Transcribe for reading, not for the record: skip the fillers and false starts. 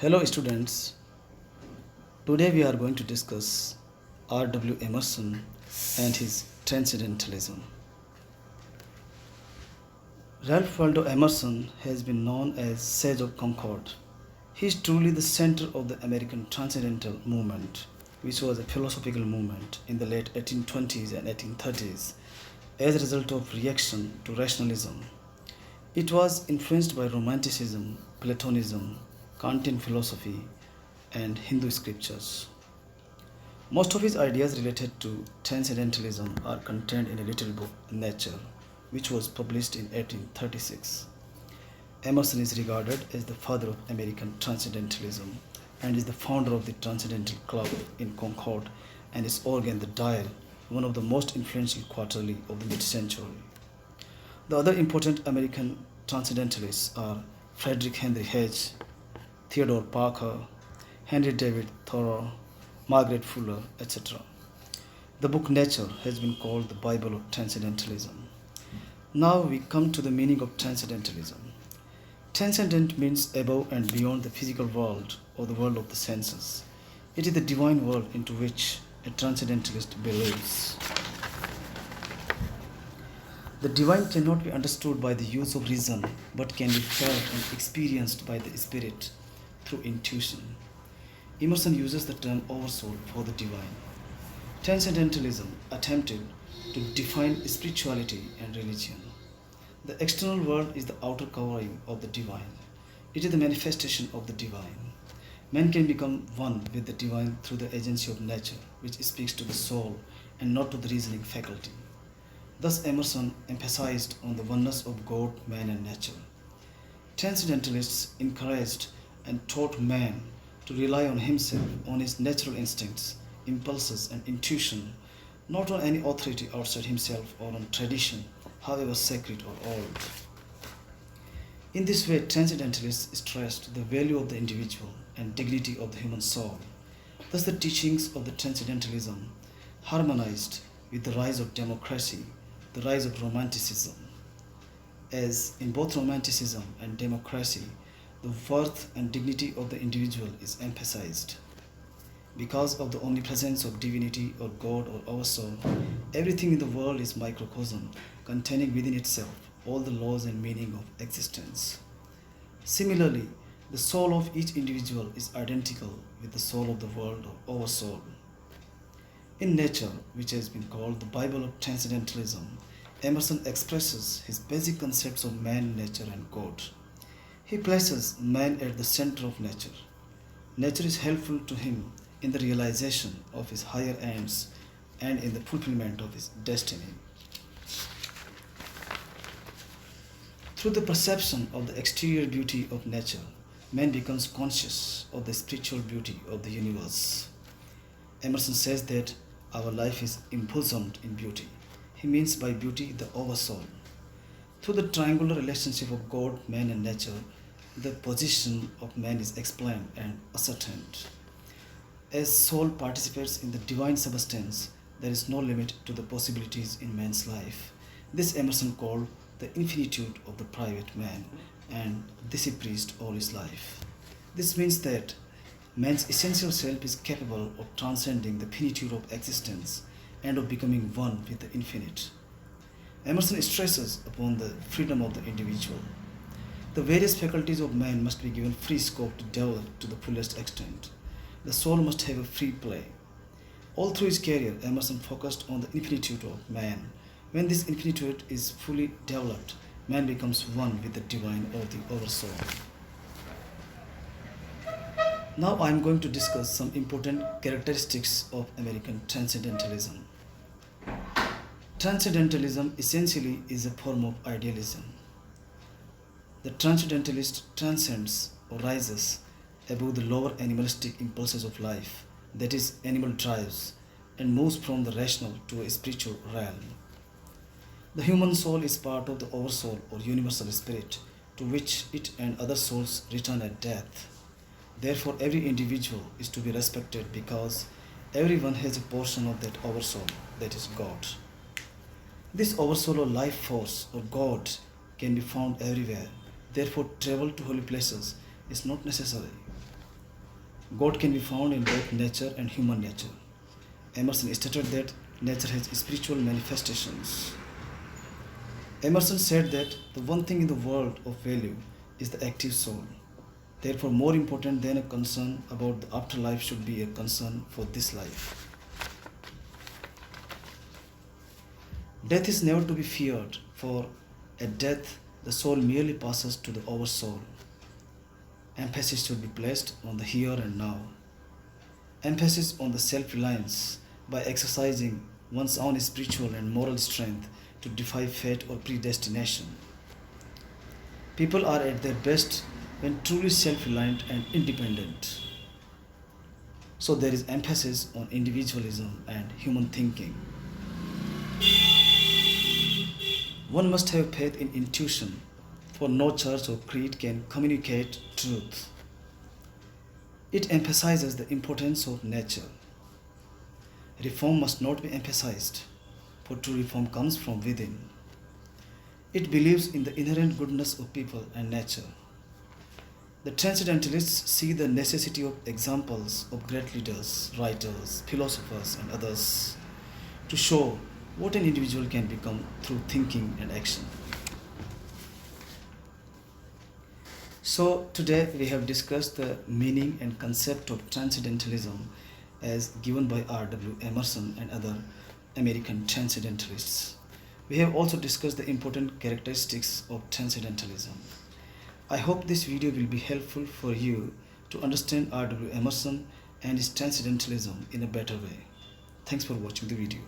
Hello students, today we are going to discuss R.W. Emerson and his Transcendentalism. Ralph Waldo Emerson has been known as Sage of Concord. He is truly the center of the American Transcendental movement, which was a philosophical movement in the late 1820s and 1830s as a result of reaction to rationalism. It was influenced by Romanticism, Platonism, Kantian philosophy, and Hindu scriptures. Most of his ideas related to Transcendentalism are contained in a little book, Nature, which was published in 1836. Emerson is regarded as the father of American Transcendentalism and is the founder of the Transcendental Club in Concord and its organ, The Dial, one of the most influential quarterly of the mid-century. The other important American Transcendentalists are Frederick Henry Hedge, Theodore Parker, Henry David Thoreau, Margaret Fuller, etc. The book Nature has been called the Bible of Transcendentalism. Now we come to the meaning of Transcendentalism. Transcendent means above and beyond the physical world or the world of the senses. It is the divine world into which a transcendentalist believes. The divine cannot be understood by the use of reason, but can be felt and experienced by the spirit through intuition. Emerson uses the term oversoul for the divine. Transcendentalism attempted to define spirituality and religion. The external world is the outer covering of the divine. It is the manifestation of the divine. Man can become one with the divine through the agency of nature, which speaks to the soul and not to the reasoning faculty. Thus, Emerson emphasized on the oneness of God, man, and nature. Transcendentalists encouraged and taught man to rely on himself, on his natural instincts, impulses, and intuition, not on any authority outside himself or on tradition, however sacred or old. In this way, Transcendentalists stressed the value of the individual and dignity of the human soul. Thus, the teachings of the Transcendentalism harmonized with the rise of democracy, the rise of Romanticism. As in both Romanticism and democracy, the worth and dignity of the individual is emphasized. Because of the omnipresence of divinity or God or our soul, everything in the world is microcosm, containing within itself all the laws and meaning of existence. Similarly, the soul of each individual is identical with the soul of the world or our soul. In Nature, which has been called the Bible of Transcendentalism, Emerson expresses his basic concepts of man, nature, and God. He places man at the center of nature. Nature is helpful to him in the realization of his higher ends and in the fulfillment of his destiny. Through the perception of the exterior beauty of nature, man becomes conscious of the spiritual beauty of the universe. Emerson says that our life is embosomed in beauty. He means by beauty the oversoul. Through the triangular relationship of God, man, and nature, the position of man is explained and ascertained. As soul participates in the divine substance, there is no limit to the possibilities in man's life. This Emerson called the infinitude of the private man, and this he preached all his life. This means that man's essential self is capable of transcending the finitude of existence and of becoming one with the infinite. Emerson stresses upon the freedom of the individual. The various faculties of man must be given free scope to develop to the fullest extent. The soul must have a free play. All through his career, Emerson focused on the infinitude of man. When this infinitude is fully developed, man becomes one with the divine or the oversoul. Now I am going to discuss some important characteristics of American Transcendentalism. Transcendentalism essentially is a form of idealism. The transcendentalist transcends or rises above the lower animalistic impulses of life, that is, animal drives, and moves from the rational to a spiritual realm. The human soul is part of the oversoul or universal spirit to which it and other souls return at death. Therefore, every individual is to be respected because everyone has a portion of that oversoul, that is God. This oversoul or life force or God can be found everywhere. Therefore, travel to holy places is not necessary. God can be found in both nature and human nature. Emerson stated that nature has spiritual manifestations. Emerson said that the one thing in the world of value is the active soul. Therefore, more important than a concern about the afterlife should be a concern for this life. Death is never to be feared, for at death the soul merely passes to the oversoul. Emphasis should be placed on the here and now. Emphasis on the self-reliance by exercising one's own spiritual and moral strength to defy fate or predestination. People are at their best when truly self-reliant and independent. So there is emphasis on individualism and human thinking. One must have faith in intuition, for no church or creed can communicate truth. It emphasizes the importance of nature. Reform must not be emphasized, for true reform comes from within. It believes in the inherent goodness of people and nature. The Transcendentalists see the necessity of examples of great leaders, writers, philosophers, and others to show what an individual can become through thinking and action. So today we have discussed the meaning and concept of Transcendentalism as given by R.W. Emerson and other American Transcendentalists. We have also discussed the important characteristics of Transcendentalism. I hope this video will be helpful for you to understand R.W. Emerson and his Transcendentalism in a better way. Thanks for watching the video.